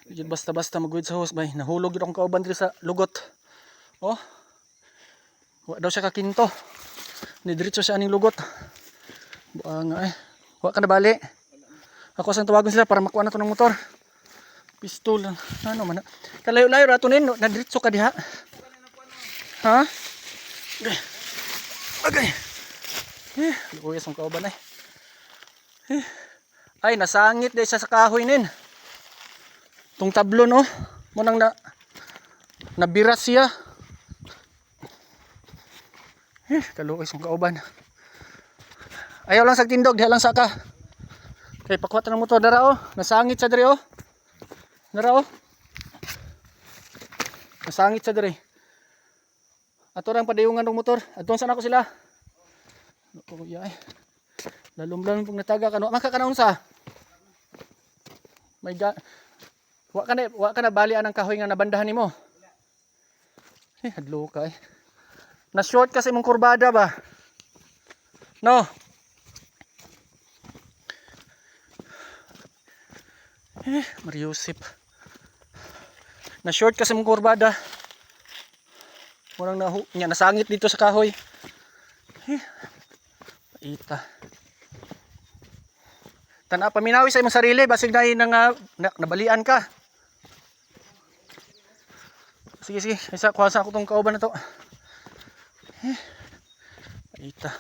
Yun basta-basta magwid sa host bay. Nahulog yun akong kauban diri sa lugot. Oh. Wa daw siya kakinto. Nidiretso siya aning lugot. Buang ay. Wa ka na bali. Ako sang tawagon sila para makuha na to ng motor. Pistol. Ano man. Kalayo-layo ra to nin. Nadiretso ka diha. Ha? Okay. Okay. Luyas ang kauban ay. Ay nasangit dahil siya sa kahoy nin. Tung tablon oh. Munang nabiras siya. Kaluoy ang kauban. Ayaw lang sa tindog, diha lang saka. Kay pakuha ng motor dara oh. Nasangit sa diri oh. Dara oh. Nasangit sa diri. Ato rang padayungan ng motor. Adton sana ko sila. Oh yeah. Lalom-lalom pag nataga kano. Makakanaon sa. My God. Wa ka na balian ang kahoy nga nabandahan nimo. Hadlo ka eh. Na short kasi mong kurbada ba? No. Mariusip. Na short kasi mong kurbada. Walang nasangit dito sa kahoy. Ita. Tana paminawi sa imong sarili basig na nabalian ka. Sige, isa kuha sa ako tong kauban na to. Ita.